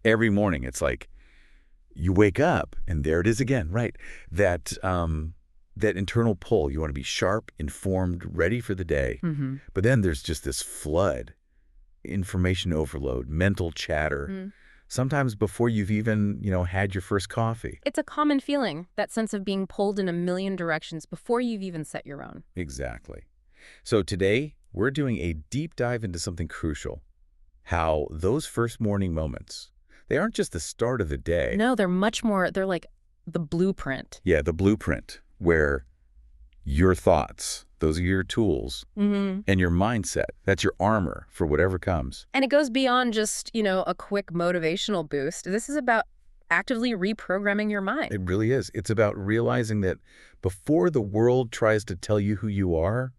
Every morning, it's like you wake up, and there it is again, right? That internal pull. You want to be sharp, informed, ready for the day. But then there's just this flood, information overload, mental chatter, sometimes before you've even, had your first coffee. It's a common feeling, that sense of being pulled in a million directions before you've even set your own. Exactly. So today, we're doing a deep dive into something crucial. How those first morning moments, they aren't just the start of the day. No, they're much more, they're like the blueprint. Yeah, the blueprint, where your thoughts, those are your tools, and your mindset, that's your armor for whatever comes. And it goes beyond just, a quick motivational boost. This is about actively reprogramming your mind. It really is. It's about realizing that before the world tries to tell you who you are,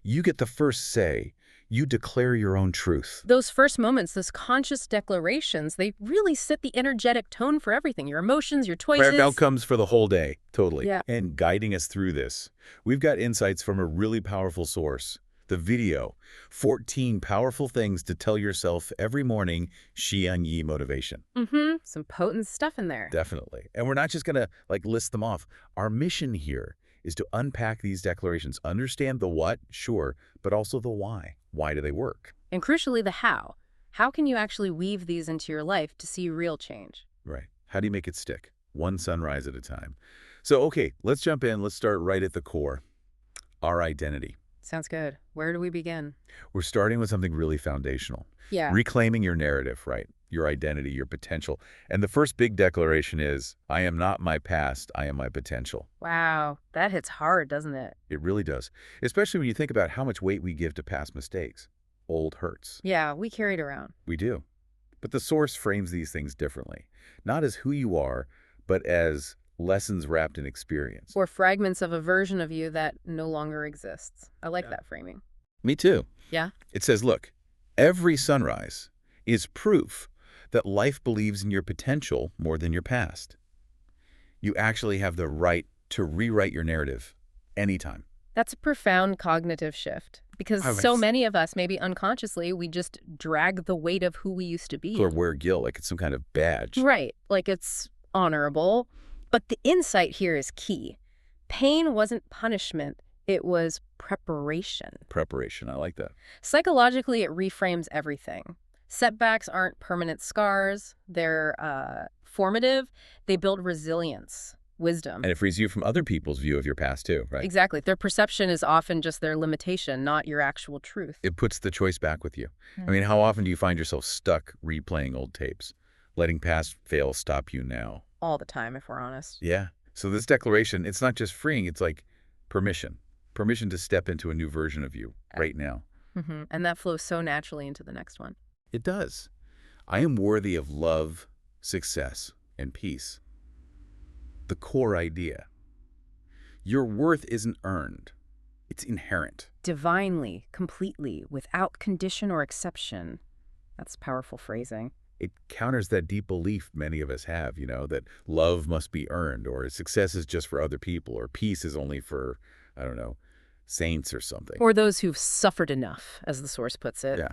you get the first say. You declare your own truth. Those first moments, those conscious declarations, they really set the energetic tone for everything, your emotions, your choices. Outcomes for the whole day, totally. Yeah. And guiding us through this, we've got insights from a really powerful source, the video, 14 powerful things to tell yourself every morning, Xian Yi motivation. Some potent stuff in there. Definitely. And we're not just going to list them off. Our mission here is to unpack these declarations, understand the what, sure, but also the why. Why do they work? And crucially, the how. How can you actually weave these into your life to see real change? Right. How do you make it stick? One sunrise at a time. So, okay, let's jump in. Let's start right at the core. Our identity. Sounds good. Where do we begin? We're starting with something really foundational. Yeah. Reclaiming your narrative, right? Your identity, your potential. And the first big declaration is, I am not my past, I am my potential. Wow, that hits hard, doesn't it? It really does. Especially when you think about how much weight we give to past mistakes. Old hurts. Yeah, we carry it around. We do. But the source frames these things differently. Not as who you are, but as lessons wrapped in experience. Or fragments of a version of you that no longer exists. I like that framing. Me too. Yeah? It says, look, every sunrise is proof that life believes in your potential more than your past. You actually have the right to rewrite your narrative anytime. That's a profound cognitive shift, because so many of us, maybe unconsciously, we just drag the weight of who we used to be. Or wear guilt like it's some kind of badge. Right, like it's honorable. But the insight here is key. Pain wasn't punishment, it was preparation. Preparation, I like that. Psychologically, it reframes everything. Setbacks aren't permanent scars. They're formative. They build resilience, wisdom. And it frees you from other people's view of your past too, right? Exactly. Their perception is often just their limitation, not your actual truth. It puts the choice back with you. I mean, how often do you find yourself stuck replaying old tapes, letting past fails stop you now? All the time, if we're honest. Yeah. So this declaration, it's not just freeing, it's like permission. Permission to step into a new version of you right now. And that flows so naturally into the next one. It does. I am worthy of love, success, and peace. The core idea. Your worth isn't earned. It's inherent. Divinely, completely, without condition or exception. That's powerful phrasing. It counters that deep belief many of us have, that love must be earned, or success is just for other people, or peace is only for, I don't know, saints or something. Or those who've suffered enough, as the source puts it. Yeah.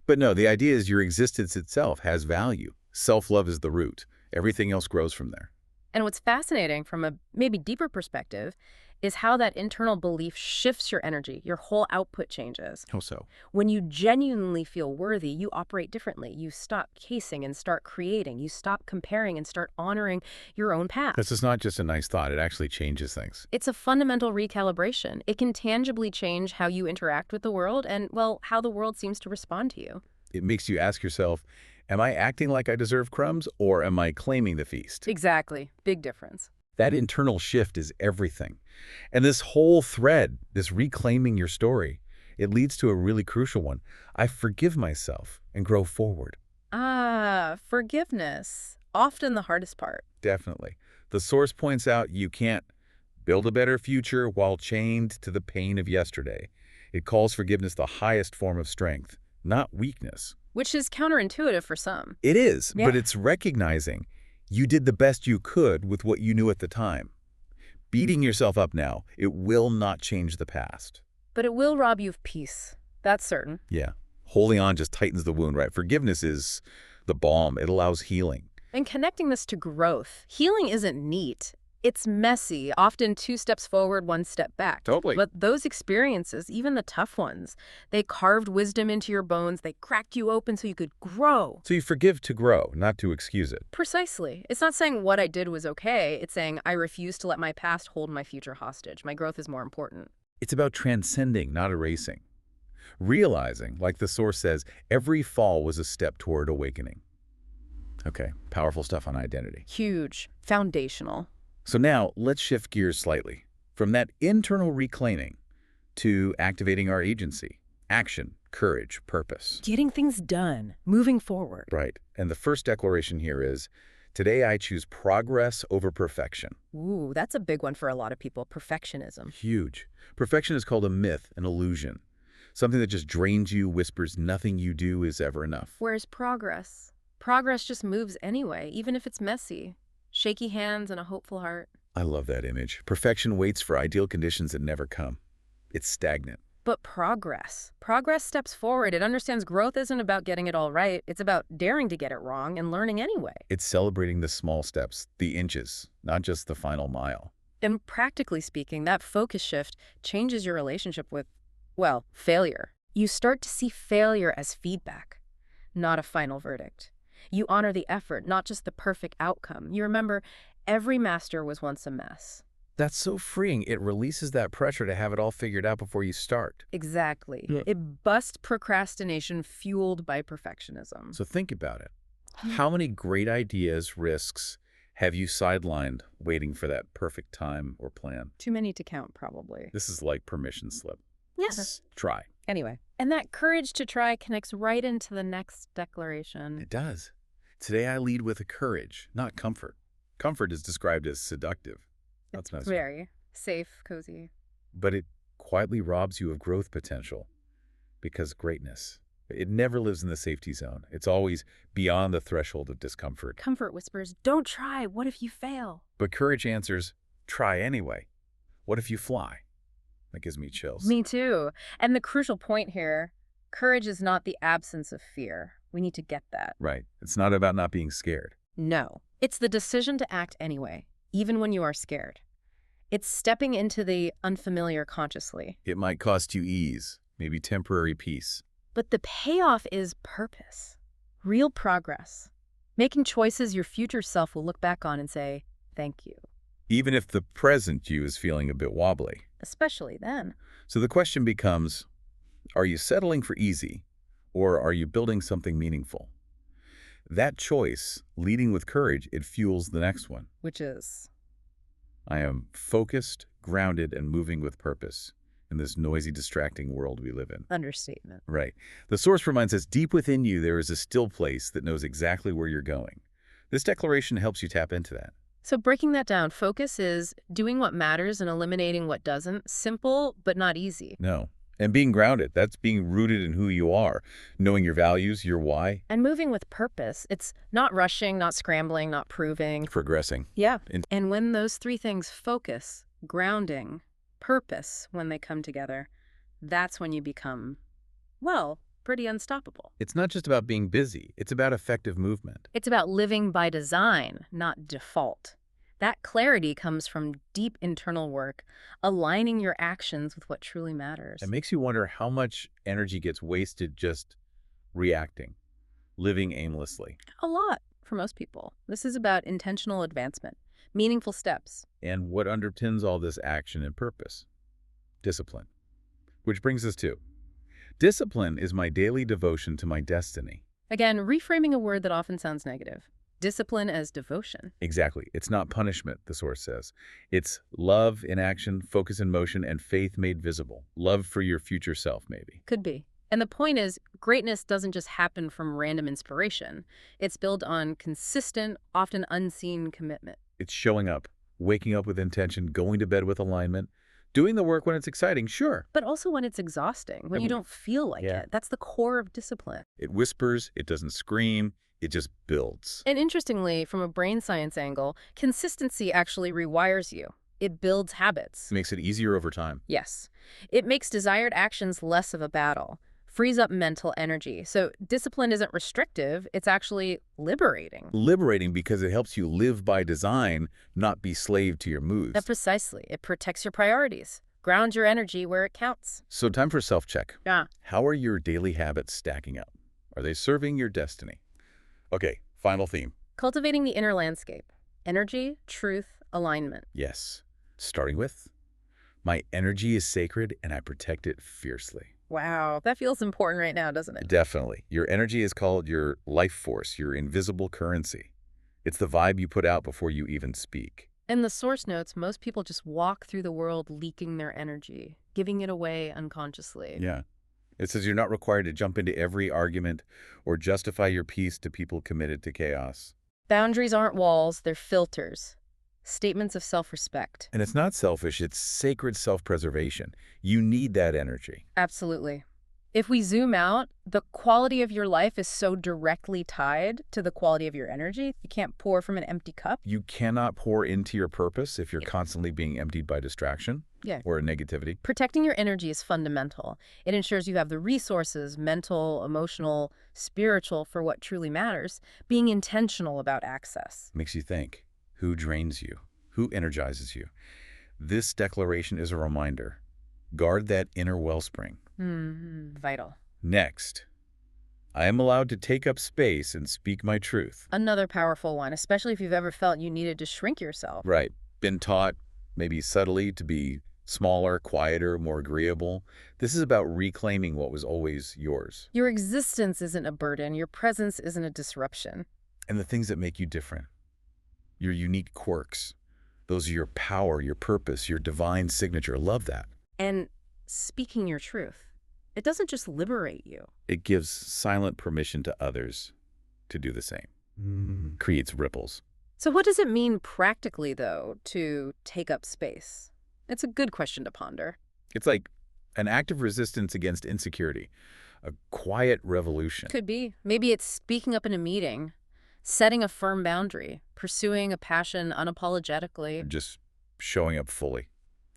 But no, the idea is your existence itself has value. Self-love is the root. Everything else grows from there. And what's fascinating from a maybe deeper perspective is how that internal belief shifts your energy. Your whole output changes. How so? When you genuinely feel worthy, you operate differently. You stop casing and start creating. You stop comparing and start honoring your own path. This is not just a nice thought. It actually changes things. It's a fundamental recalibration. It can tangibly change how you interact with the world and, well, how the world seems to respond to you. It makes you ask yourself, am I acting like I deserve crumbs, or am I claiming the feast? Exactly. Big difference. That internal shift is everything. And this whole thread, this reclaiming your story, it leads to a really crucial one. I forgive myself and grow forward. Ah, forgiveness. Often the hardest part. Definitely. The source points out you can't build a better future while chained to the pain of yesterday. It calls forgiveness the highest form of strength, not weakness. Which is counterintuitive for some. It is, but it's recognizing you did the best you could with what you knew at the time. Beating yourself up now, it will not change the past. But it will rob you of peace. That's certain. Yeah. Holding on just tightens the wound, right? Forgiveness is The balm, it allows healing. And connecting this to growth, healing isn't neat. It's messy, often 2 steps forward, 1 step back. Totally. But those experiences, even the tough ones, they carved wisdom into your bones. They cracked you open so you could grow. So you forgive to grow, not to excuse it. Precisely. It's not saying what I did was okay. It's saying I refuse to let my past hold my future hostage. My growth is more important. It's about transcending, not erasing. Realizing, like the Source says, every fall was a step toward awakening. Okay, powerful stuff on identity. Huge. Foundational. So now, let's shift gears slightly. From that internal reclaiming to activating our agency, action, courage, purpose. Getting things done. Moving forward. Right. And the first declaration here is, today I choose progress over perfection. Ooh, that's a big one for a lot of people. Perfectionism. Huge. Perfection is called a myth, an illusion. Something that just drains you, whispers nothing you do is ever enough. Where's progress? Progress just moves anyway, even if it's messy. Shaky hands and a hopeful heart. I love that image. Perfection waits for ideal conditions that never come. It's stagnant. But progress steps forward. It understands growth isn't about getting it all right. It's about daring to get it wrong and learning anyway. It's celebrating the small steps, the inches, not just the final mile. And practically speaking, that focus shift changes your relationship with, well, failure. You start to see failure as feedback, not a final verdict. You honor the effort, not just the perfect outcome. You remember, every master was once a mess. That's so freeing. It releases that pressure to have it all figured out before you start. Exactly. Yeah. It busts procrastination fueled by perfectionism. So think about it. How many great ideas, risks have you sidelined waiting for that perfect time or plan? Too many to count, probably. This is like permission slip. Yes. Try. Anyway. And that courage to try connects right into the next declaration. It does. Today I lead with a courage, not comfort. Comfort is described as seductive. That's nice. Very safe, cozy. But it quietly robs you of growth potential because greatness, it never lives in the safety zone. It's always beyond the threshold of discomfort. Comfort whispers, don't try. What if you fail? But courage answers, try anyway. What if you fly? That gives me chills. Me too. And the crucial point here, courage is not the absence of fear. We need to get that. Right. It's not about not being scared. No. It's the decision to act anyway, even when you are scared. It's stepping into the unfamiliar consciously. It might cost you ease, maybe temporary peace. But the payoff is purpose, real progress, making choices your future self will look back on and say, thank you. Even if the present you is feeling a bit wobbly. Especially then. So the question becomes, are you settling for easy, or are you building something meaningful? That choice, leading with courage, it fuels the next one. Which is? I am focused, grounded, and moving with purpose in this noisy, distracting world we live in. Understatement. Right. The Source reminds us deep within you there is a still place that knows exactly where you're going. This declaration helps you tap into that. So breaking that down, focus is doing what matters and eliminating what doesn't. Simple, but not easy. No. And being grounded, that's being rooted in who you are, knowing your values, your why. And moving with purpose. It's not rushing, not scrambling, not proving. Progressing. Yeah. And when those 3 things, focus, grounding, purpose, when they come together, that's when you become, well, pretty unstoppable. It's not just about being busy. It's about effective movement. It's about living by design, not default. That clarity comes from deep internal work, aligning your actions with what truly matters. It makes you wonder how much energy gets wasted just reacting, living aimlessly. A lot for most people. This is about intentional advancement, meaningful steps. And what underpins all this action and purpose? Discipline. Which brings us to, discipline is my daily devotion to my destiny. Again, reframing a word that often sounds negative. Discipline as devotion. Exactly. It's not punishment, the Source says. It's love in action, focus in motion, and faith made visible. Love for your future self, maybe. Could be. And the point is, greatness doesn't just happen from random inspiration. It's built on consistent, often unseen commitment. It's showing up, waking up with intention, going to bed with alignment, doing the work when it's exciting, sure. But also when it's exhausting, when you don't feel like it. That's the core of discipline. It whispers, it doesn't scream, it just builds. And interestingly, from a brain science angle, consistency actually rewires you. It builds habits. It makes it easier over time. Yes. It makes desired actions less of a battle. frees up mental energy. So discipline isn't restrictive, it's actually liberating. Liberating because it helps you live by design, not be slave to your moods. Precisely. It protects your priorities, grounds your energy where it counts. So time for self-check. Yeah. How are your daily habits stacking up? Are they serving your destiny? Okay, final theme. Cultivating the inner landscape. Energy, truth, alignment. Yes. Starting with, my energy is sacred and I protect it fiercely. Wow, that feels important right now, doesn't it? Definitely. Your energy is called your life force, your invisible currency. It's the vibe you put out before you even speak. In the source notes, most people just walk through the world leaking their energy, giving it away unconsciously. Yeah. It says you're not required to jump into every argument or justify your peace to people committed to chaos. Boundaries aren't walls, they're filters. Statements of self-respect. And it's not selfish, it's sacred self-preservation. You need that energy. Absolutely. If we zoom out, the quality of your life is so directly tied to the quality of your energy. You can't pour from an empty cup. You cannot pour into your purpose if you're constantly being emptied by distraction or negativity. Protecting your energy is fundamental. It ensures you have the resources, mental, emotional, spiritual, for what truly matters, being intentional about access. Makes you think. Who drains you? Who energizes you? This declaration is a reminder. Guard that inner wellspring. Vital. Next, I am allowed to take up space and speak my truth. Another powerful one, especially if you've ever felt you needed to shrink yourself. Right. Been taught, maybe subtly, to be smaller, quieter, more agreeable. This is about reclaiming what was always yours. Your existence isn't a burden. Your presence isn't a disruption. And the things that make you different. Your unique quirks. Those are your power, your purpose, your divine signature. Love that. And speaking your truth, it doesn't just liberate you. It gives silent permission to others to do the same. Creates ripples. So what does it mean practically, though, to take up space? It's a good question to ponder. It's like an act of resistance against insecurity. A quiet revolution. Could be. Maybe it's speaking up in a meeting, setting a firm boundary, pursuing a passion unapologetically. Just showing up fully.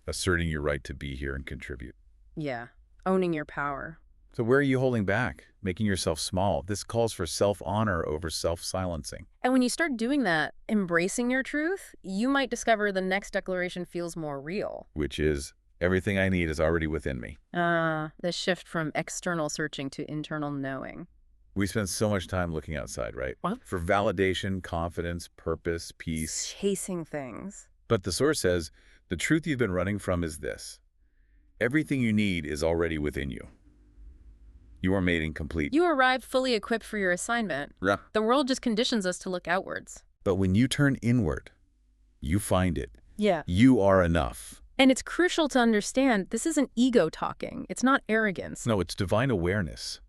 Asserting your right to be here and contribute. Yeah. Owning your power. So where are you holding back? Making yourself small. This calls for self-honor over self-silencing. And when you start doing that, embracing your truth, you might discover the next declaration feels more real. Which is, everything I need is already within me. The shift from external searching to internal knowing. We spend so much time looking outside, right? What? For validation, confidence, purpose, peace. Chasing things. But the source says, the truth you've been running from is this. Everything you need is already within you. You are made incomplete. You arrived fully equipped for your assignment. Yeah. The world just conditions us to look outwards. But when you turn inward, you find it. Yeah. You are enough. And it's crucial to understand this isn't ego talking. It's not arrogance. No, it's divine awareness.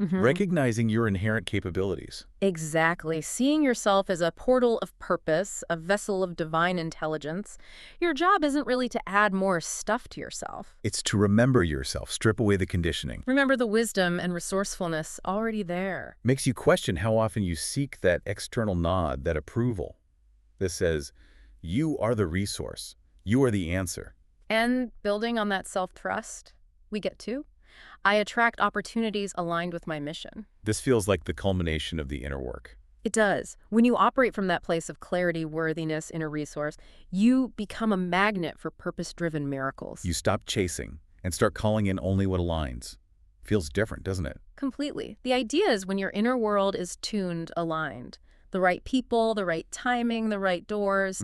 Recognizing your inherent capabilities. Exactly. Seeing yourself as a portal of purpose, a vessel of divine intelligence. Your job isn't really to add more stuff to yourself. It's to remember yourself, strip away the conditioning. Remember the wisdom and resourcefulness already there. Makes you question how often you seek that external nod, that approval. This says, you are the resource. You are the answer. And building on that self-trust, we get to. I attract opportunities aligned with my mission. This feels like the culmination of the inner work. It does. When you operate from that place of clarity, worthiness, inner resource, you become a magnet for purpose-driven miracles. You stop chasing and start calling in only what aligns. Feels different, doesn't it? Completely. The idea is when your inner world is tuned, aligned, the right people, the right timing, the right doors,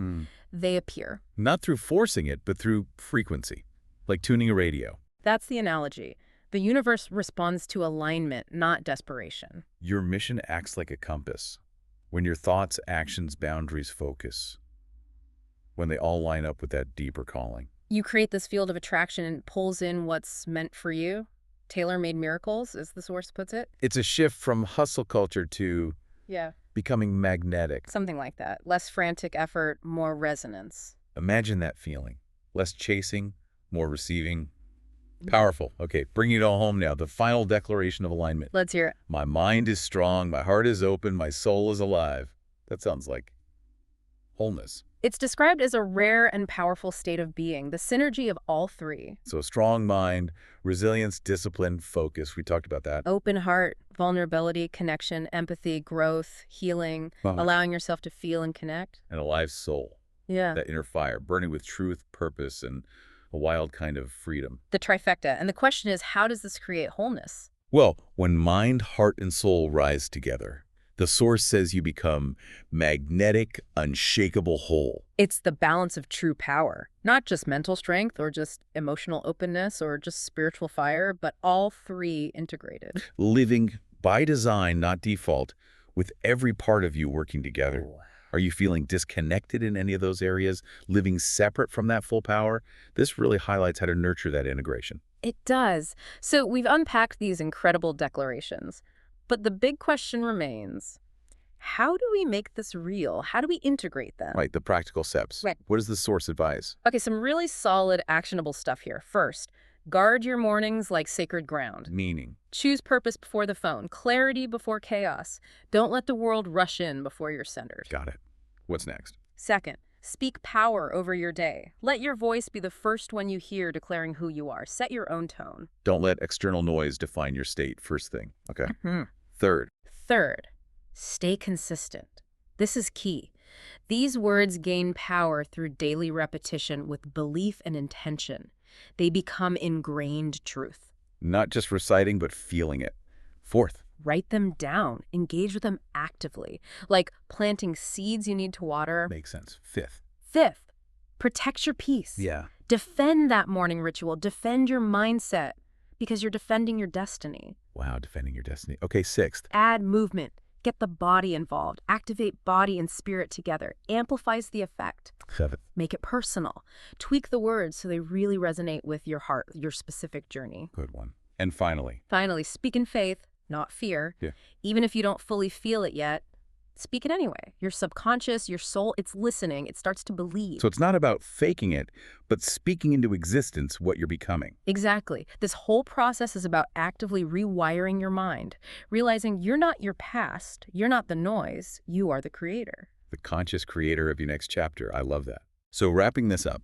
they appear. Not through forcing it, but through frequency, like tuning a radio. That's the analogy. The universe responds to alignment, not desperation. Your mission acts like a compass. When your thoughts, actions, boundaries focus. When they all line up with that deeper calling. You create this field of attraction and pulls in what's meant for you. Tailor-made miracles, as the source puts it. It's a shift from hustle culture to becoming magnetic. Something like that. Less frantic effort, more resonance. Imagine that feeling. Less chasing, more receiving. Powerful. Okay, bringing it all home now. The final declaration of alignment. Let's hear it. My mind is strong, my heart is open, my soul is alive. That sounds like wholeness. It's described as a rare and powerful state of being, the synergy of all three. So strong mind, resilience, discipline, focus. We talked about that. Open heart, vulnerability, connection, empathy, growth, healing, allowing yourself to feel and connect. And a alive soul. Yeah. That inner fire, burning with truth, purpose, and a wild kind of freedom. The trifecta. And the question is, how does this create wholeness? Well, when mind, heart, and soul rise together, the source says you become magnetic, unshakable whole. It's the balance of true power, not just mental strength or just emotional openness or just spiritual fire, but all three integrated. Living by design, not default, with every part of you working together. Wow. Are you feeling disconnected in any of those areas, living separate from that full power? This really highlights how to nurture that integration. It does. So we've unpacked these incredible declarations. But the big question remains, how do we make this real? How do we integrate them? Right, the practical steps. Right. What does the source advise? Okay, some really solid, actionable stuff here. First, guard your mornings like sacred ground. Meaning. Choose purpose before the phone, clarity before chaos. Don't let the world rush in before you're centered. Got it. What's next? Second, speak power over your day. Let your voice be the first one you hear declaring who you are. Set your own tone. Don't let external noise define your state, first thing. Okay. Third. Third, stay consistent. This is key. These words gain power through daily repetition with belief and intention. They become ingrained truth. Not just reciting, but feeling it. Fourth. Write them down. Engage with them actively, like planting seeds you need to water. Makes sense. Fifth. Fifth, protect your peace. Yeah. Defend that morning ritual. Defend your mindset because you're defending your destiny. Wow, defending your destiny. Okay, sixth. Add movement. Get the body involved. Activate body and spirit together. Amplifies the effect. Seventh. Make it personal. Tweak the words so they really resonate with your heart, your specific journey. Good one. And finally. Finally, speak in faith, not fear. Yeah. Even if you don't fully feel it yet, speak it anyway. Your subconscious, your soul, it's listening. It starts to believe. So it's not about faking it, but speaking into existence what you're becoming. Exactly. This whole process is about actively rewiring your mind, realizing you're not your past, you're not the noise, you are the creator. The conscious creator of your next chapter. I love that. So wrapping this up,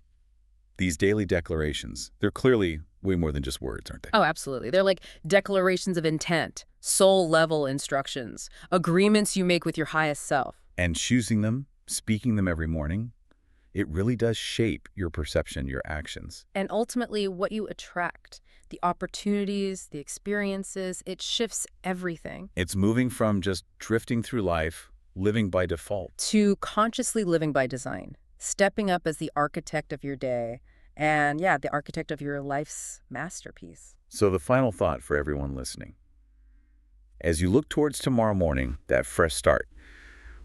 these daily declarations, they're clearly way more than just words, aren't they? Oh, absolutely. They're like declarations of intent, soul-level instructions, agreements you make with your highest self. And choosing them, speaking them every morning, it really does shape your perception, your actions. And ultimately, what you attract, the opportunities, the experiences, it shifts everything. It's moving from just drifting through life, living by default, to consciously living by design, stepping up as the architect of your day, and yeah, the architect of your life's masterpiece. So the final thought for everyone listening. As you look towards tomorrow morning, that fresh start,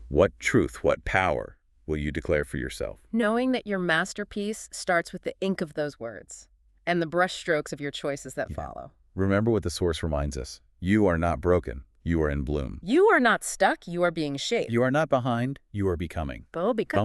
what truth, what power will you declare for yourself? Knowing that your masterpiece starts with the ink of those words and the brushstrokes of your choices that follow. Remember what the source reminds us. You are not broken. You are in bloom. You are not stuck. You are being shaped. You are not behind. You are becoming. Bo, become.